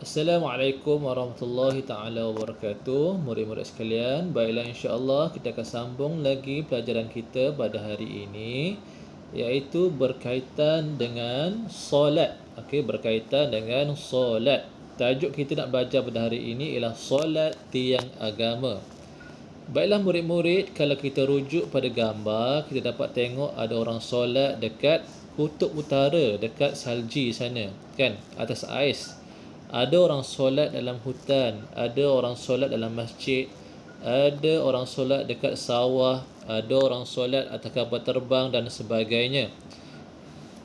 Assalamualaikum warahmatullahi taala wabarakatuh. Murid-murid sekalian, baiklah insya-Allah kita akan sambung lagi pelajaran kita pada hari ini, iaitu berkaitan dengan solat. Okey, berkaitan dengan solat. Tajuk kita nak baca pada hari ini ialah solat tiang agama. Baiklah murid-murid, kalau kita rujuk pada gambar, kita dapat tengok ada orang solat dekat kutub utara, dekat salji sana, kan, atas ais. Ada orang solat dalam hutan, ada orang solat dalam masjid, ada orang solat dekat sawah, ada orang solat atas kapal terbang dan sebagainya.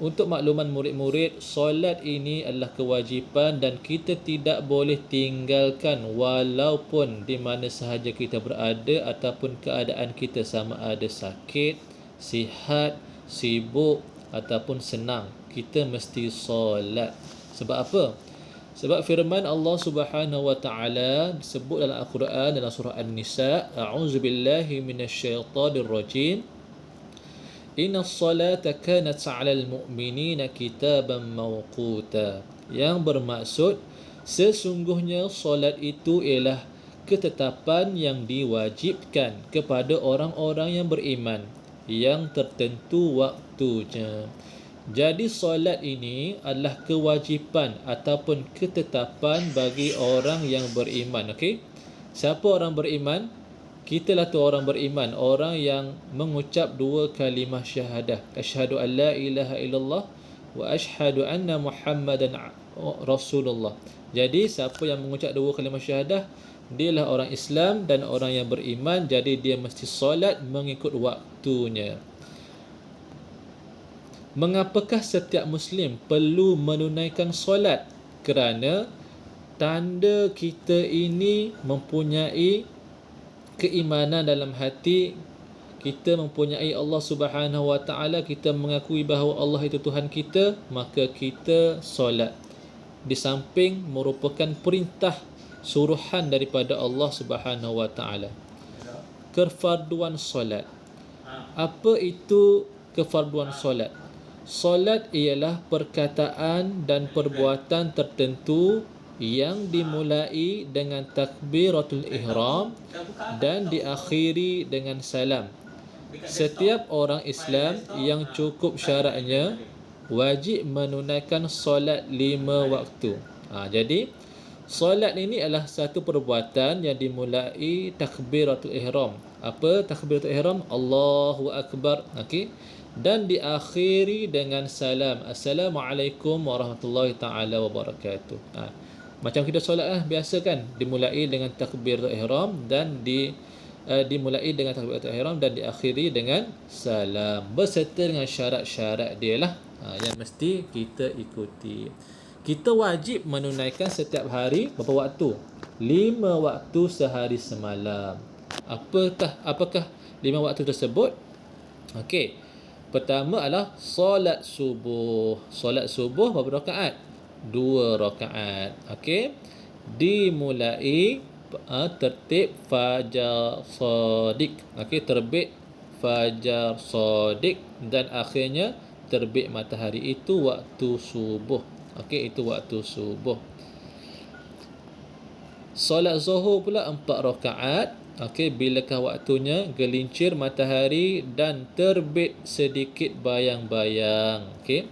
Untuk makluman murid-murid, solat ini adalah kewajipan dan kita tidak boleh tinggalkan walaupun di mana sahaja kita berada ataupun keadaan kita, sama ada sakit, sihat, sibuk ataupun senang. Kita mesti solat. Sebab apa? Sebab firman Allah Subhanahu wa taala disebut dalam Al-Quran dalam surah An-Nisa, a'udzubillahi minasyaitonir rajim. Inna salata kanat 'alal mu'minina kitaban mawquta. Yang bermaksud sesungguhnya solat itu ialah ketetapan yang diwajibkan kepada orang-orang yang beriman, yang tertentu waktunya. Jadi solat ini adalah kewajipan ataupun ketetapan bagi orang yang beriman. Okey? Siapa orang beriman? Kitalah tu orang beriman, orang yang mengucap dua kalimah syahadah. Asyhadu an la ilaha illallah wa asyhadu anna Muhammadan Rasulullah. Jadi siapa yang mengucap dua kalimah syahadah, dialah orang Islam dan orang yang beriman. Jadi dia mesti solat mengikut waktunya. Mengapakah setiap Muslim perlu menunaikan solat? Kerana tanda kita ini mempunyai keimanan dalam hati, kita mempunyai Allah Subhanahu wa taala, kita mengakui bahawa Allah itu Tuhan kita, maka kita solat. Di samping merupakan perintah suruhan daripada Allah Subhanahu wa taala. Kefarduan solat. Apa itu kefarduan solat? Solat ialah perkataan dan perbuatan tertentu yang dimulai dengan takbiratul ihram dan diakhiri dengan salam. Setiap orang Islam yang cukup syaratnya wajib menunaikan solat 5 waktu. Jadi solat ini adalah satu perbuatan yang dimulai takbiratul ihram. Apa takbiratul ihram? Allahu Akbar. Okey. Dan diakhiri dengan salam. Assalamualaikum warahmatullahi taala wabarakatuh. Macam kita solat lah biasa kan, dimulai dengan takbiratul ihram dan dimulai dengan takbiratul ihram dan diakhiri dengan salam berserta dengan syarat-syarat dia lah yang mesti kita ikuti. Kita wajib menunaikan setiap hari berapa waktu? 5 waktu sehari semalam. Apakah 5 waktu tersebut? Okey. Pertama adalah solat subuh. Solat subuh berapa rakaat? 2 rakaat. Okey. Dimulai tertib fajar shadiq. Okey, terbit fajar shadiq dan akhirnya terbit matahari, itu waktu subuh. Okey, itu waktu subuh. Solat zuhur pula 4 rakaat. Okey, bilakah waktunya? Gelincir matahari dan terbit sedikit bayang-bayang. Okey.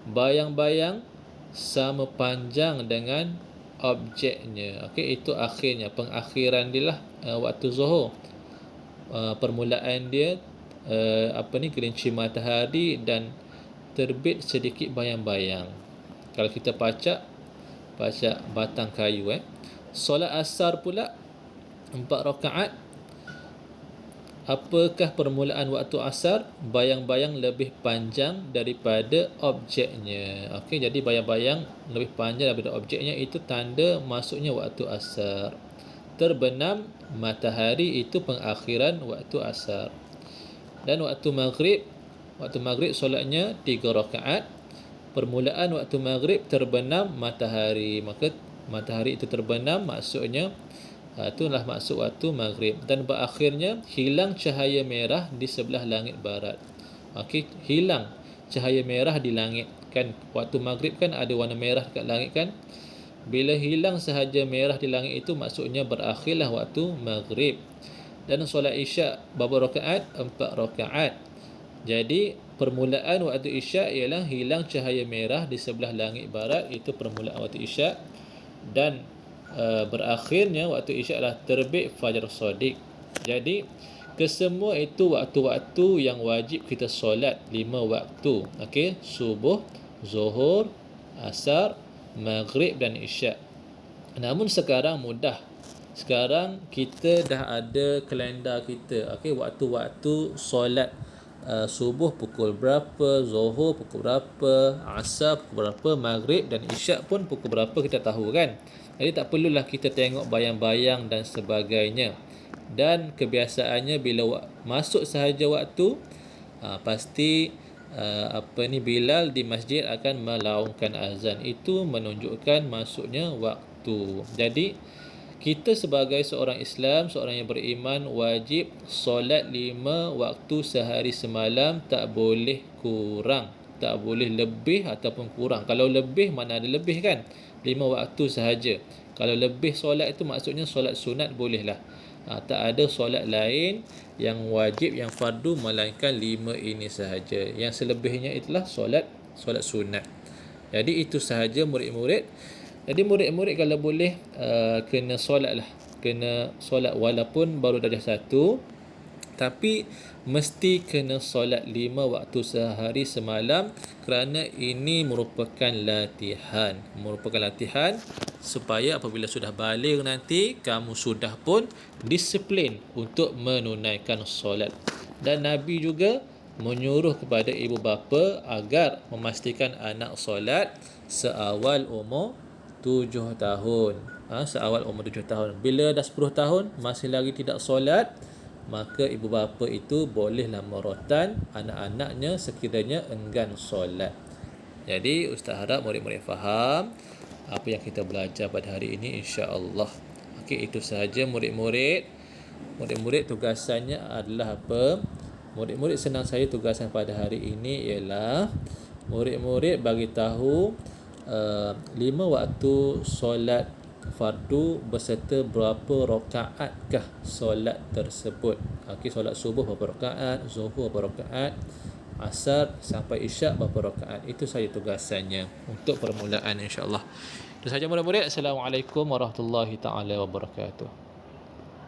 Bayang-bayang sama panjang dengan objeknya. Okey, itu akhirnya, pengakhiran dia lah waktu zuhur. Permulaan dia gelincir matahari dan terbit sedikit bayang-bayang. Kalau kita pacak batang kayu. Solat asar pula 4 rakaat. Apakah permulaan waktu asar? Bayang-bayang lebih panjang daripada objeknya. Okey, jadi bayang-bayang lebih panjang daripada objeknya, itu tanda masuknya waktu asar. Terbenam matahari, itu pengakhiran waktu asar. Dan waktu maghrib solatnya 3 rakaat. Permulaan waktu maghrib terbenam matahari, maka matahari itu terbenam, maksudnya itulah maksud waktu maghrib. Dan berakhirnya hilang cahaya merah di sebelah langit barat. Okey, hilang cahaya merah di langit kan. Waktu maghrib kan ada warna merah dekat langit kan. Bila hilang sahaja merah di langit itu maksudnya berakhirlah waktu maghrib. Dan solat isyak berapa rakaat? 4 rakaat. Jadi permulaan waktu isyak ialah hilang cahaya merah di sebelah langit barat, itu permulaan waktu isyak. Dan berakhirnya waktu isyak adalah terbit fajar shadiq. Jadi kesemua itu waktu-waktu yang wajib kita solat 5 waktu. Okey, subuh, zuhur, asar, maghrib dan isyak. Namun sekarang mudah. Sekarang kita dah ada kalender kita. Okey, waktu-waktu solat subuh pukul berapa, zuhur pukul berapa, asar pukul berapa, maghrib dan isyak pun pukul berapa kita tahu kan. Jadi tak perlulah kita tengok bayang-bayang dan sebagainya. Dan kebiasaannya bila masuk sahaja waktu, pasti Bilal di masjid akan melaungkan azan. Itu menunjukkan masuknya waktu. Jadi kita sebagai seorang Islam, seorang yang beriman, wajib solat 5 waktu sehari semalam, tak boleh kurang, tak boleh lebih ataupun kurang. Kalau lebih, mana ada lebih kan, 5 waktu sahaja. Kalau lebih solat itu maksudnya solat sunat bolehlah. Tak ada solat lain yang wajib, yang fardu melainkan 5 ini sahaja. Yang selebihnya itulah solat sunat. Jadi itu sahaja murid-murid. Jadi murid-murid kalau boleh kena solat lah. Kena solat walaupun baru darjah 1, tapi mesti kena solat 5 waktu sehari semalam, kerana ini merupakan latihan. Supaya apabila sudah balik nanti, kamu sudah pun disiplin untuk menunaikan solat. Dan Nabi juga menyuruh kepada ibu bapa agar memastikan anak solat seawal umur 7 tahun. Seawal umur 7 tahun. Bila dah 10 tahun masih lagi tidak solat, maka ibu bapa itu bolehlah merotan anak-anaknya sekiranya enggan solat. Jadi ustaz harap murid-murid faham apa yang kita belajar pada hari ini, insya-Allah. Okey, itu sahaja murid-murid. Murid-murid tugasannya adalah apa? Murid-murid senang saya tugasan pada hari ini ialah murid-murid bagi tahu 5 waktu solat fardu beserta berapa rakaatkah solat tersebut. Okey, solat subuh berapa rakaat, zuhur berapa rakaat, asar sampai isyak berapa rakaat. Itu saja tugasannya untuk permulaan, insya-Allah. Itu saja murid-murid. Assalamualaikum warahmatullahi taala wabarakatuh.